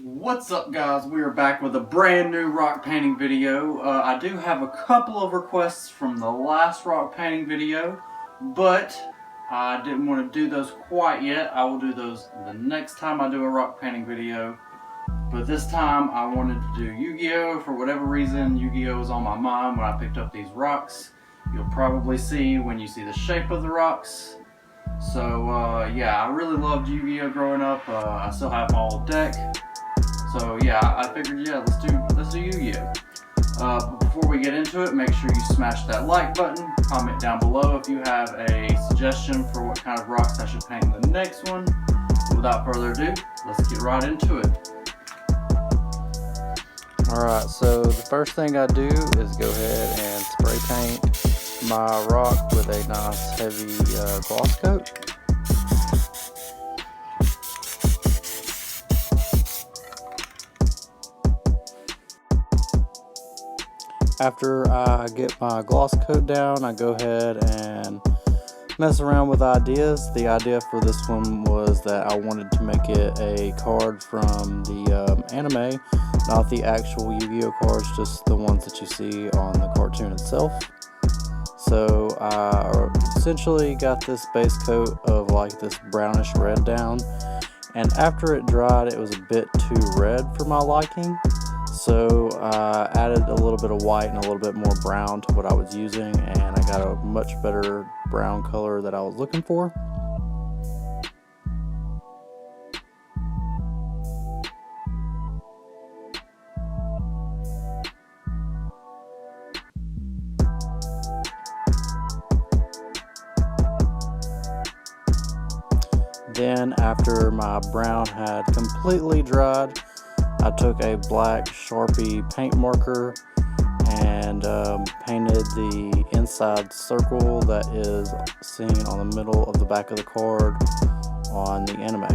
What's up, guys? We are back with a brand new rock painting video. I do have a couple of requests from the last rock painting video, but I didn't want to do those quite yet. I will do those the next time I do a rock painting video. But this time I wanted to do Yu-Gi-Oh! For whatever reason, Yu-Gi-Oh! Was on my mind when I picked up these rocks. You'll probably see when you see the shape of the rocks. So yeah, I really loved Yu-Gi-Oh! Growing up. I still have my old deck. So yeah, I figured, yeah, let's do Yu-Gi-Oh! But before we get into it, make sure you smash that like button. Comment down below if you have a suggestion for what kind of rocks I should paint in the next one. Without further ado, let's get right into it. Alright, so the first thing I do is go ahead and spray paint my rock with a nice heavy gloss coat. After I get my gloss coat down, I go ahead and mess around with ideas. The idea for this one was that I wanted to make it a card from the anime, not the actual Yu-Gi-Oh! Cards, just the ones that you see on the cartoon itself. So I essentially got this base coat of like this brownish red down, and after it dried it was a bit too red for my liking. So I added a little bit of white and a little bit more brown to what I was using, and I got a much better brown color that I was looking for. Then after my brown had completely dried, I took a black Sharpie paint marker and painted the inside circle that is seen on the middle of the back of the card on the anime.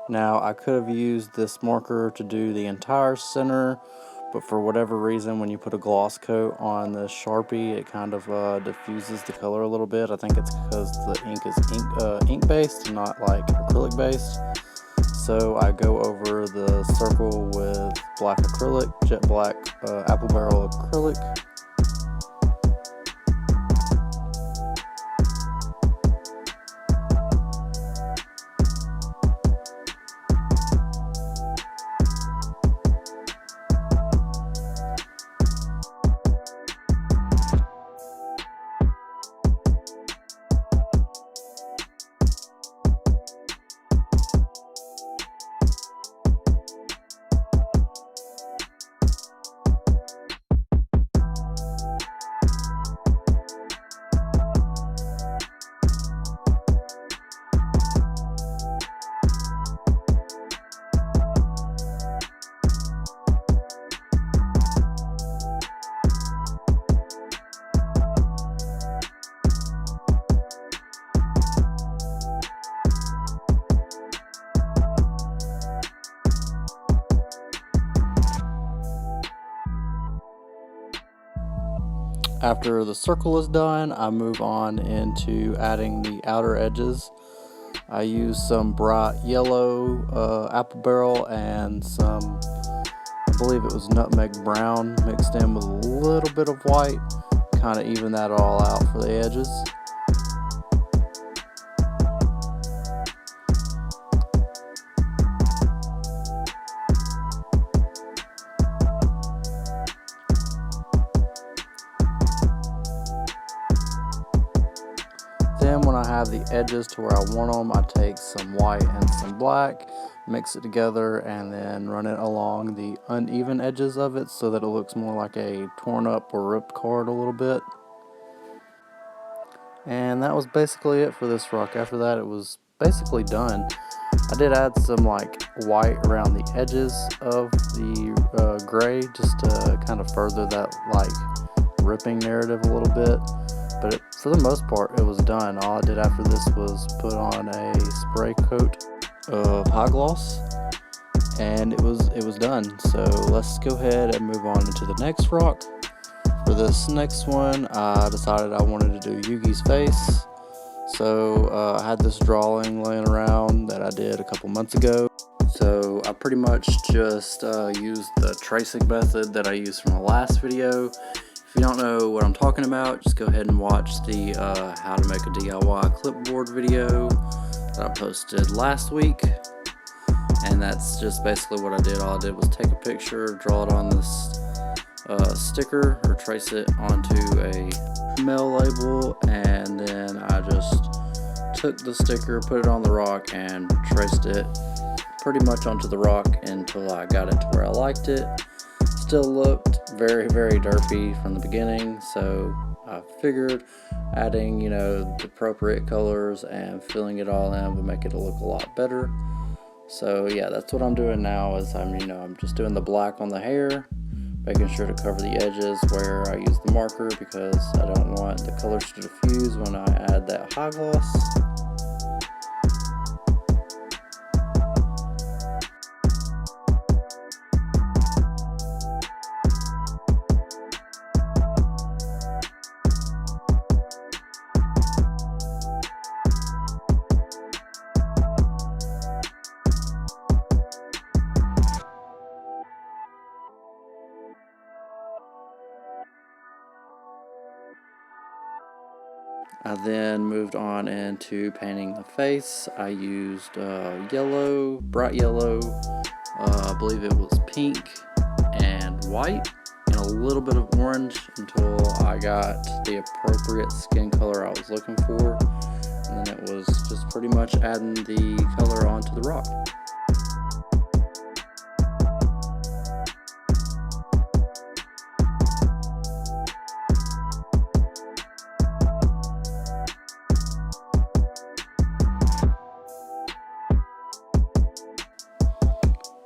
Now I could have used this marker to do the entire center, but for whatever reason, when you put a gloss coat on the Sharpie, it kind of diffuses the color a little bit. I think it's because the ink is ink based and not like acrylic based. So I go over the circle with black acrylic, jet black apple barrel acrylic. After the circle is done, I move on into adding the outer edges. I use some bright yellow apple barrel and some, I believe it was nutmeg brown, mixed in with a little bit of white, kind of even that all out for the edges. Then when I have the edges to where I want them, I take some white and some black, mix it together, and then run it along the uneven edges of it so that it looks more like a torn up or ripped card a little bit. And that was basically it for this rock. After that, it was basically done. I did add some like white around the edges of the gray just to kind of further that like ripping narrative a little bit. But for the most part, it was done. All I did after this was put on a spray coat of high gloss, and it was done. So let's go ahead and move on into the next rock. For this next one, I decided I wanted to do Yugi's face. So I had this drawing laying around that I did a couple months ago. So I pretty much just used the tracing method that I used from the last video. If you don't know what I'm talking about, just go ahead and watch the how to make a DIY clipboard video that I posted last week. And that's just basically what I did. All I did was take a picture, draw it on this sticker, or trace it onto a mail label, and then I just took the sticker, put it on the rock, and traced it pretty much onto the rock until I got it to where I liked it. Still looked very, very derpy from the beginning, so I figured adding, the appropriate colors and filling it all in would make it look a lot better. So yeah, that's what I'm doing now. Is I'm just doing the black on the hair, making sure to cover the edges where I use the marker, because I don't want the colors to diffuse when I add that high gloss. I then moved on into painting the face. I used yellow, bright yellow, I believe it was pink and white, and a little bit of orange until I got the appropriate skin color I was looking for. And then it was just pretty much adding the color onto the rock.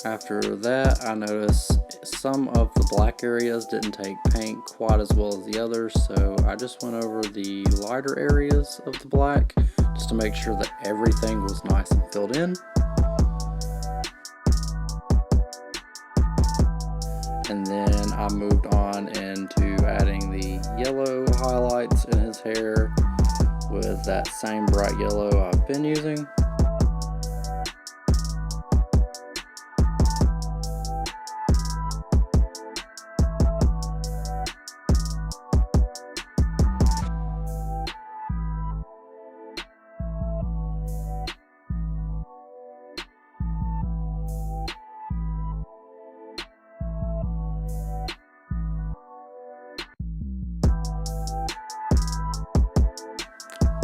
After that, I noticed some of the black areas didn't take paint quite as well as the others, so I just went over the lighter areas of the black just to make sure that everything was nice and filled in. And then I moved on into adding the yellow highlights in his hair with that same bright yellow I've been using.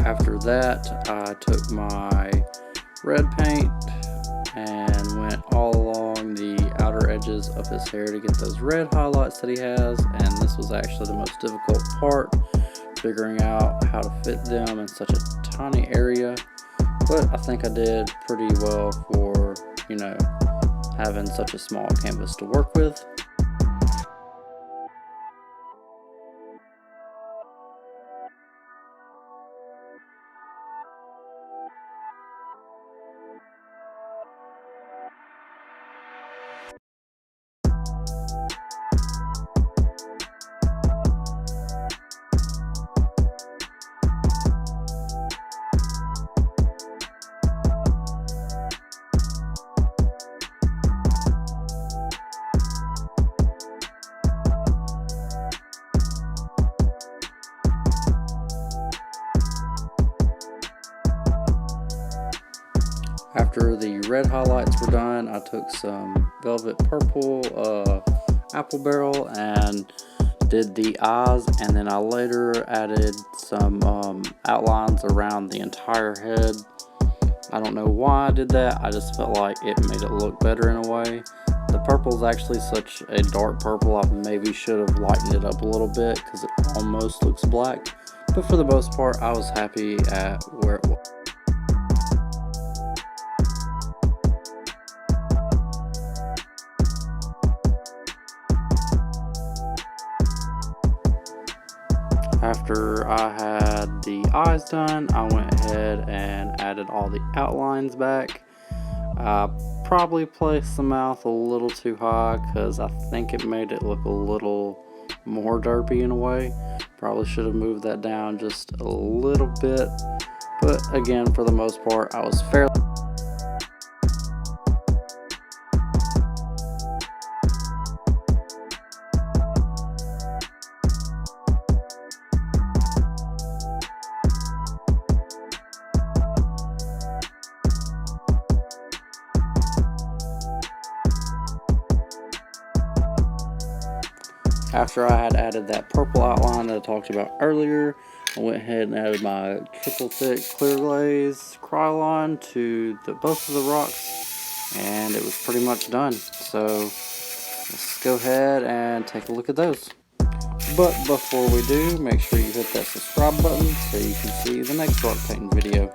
After that, I took my red paint and went all along the outer edges of his hair to get those red highlights that he has, and this was actually the most difficult part, figuring out how to fit them in such a tiny area, but I think I did pretty well for, having such a small canvas to work with. After the red highlights were done, I took some velvet purple apple barrel and did the eyes, and then I later added some outlines around the entire head. I don't know why I did that, I just felt like it made it look better in a way. The purple is actually such a dark purple, I maybe should have lightened it up a little bit because it almost looks black, but for the most part I was happy at where it was. After I had the eyes done, I went ahead and added all the outlines back. I probably placed the mouth a little too high because I think it made it look a little more derpy in a way. Probably should have moved that down just a little bit, but again, for the most part, I was fairly After I had added that purple outline that I talked about earlier, I went ahead and added my triple thick clear glaze Krylon to both of the rocks, and it was pretty much done. So let's go ahead and take a look at those. But before we do, make sure you hit that subscribe button so you can see the next rock painting video.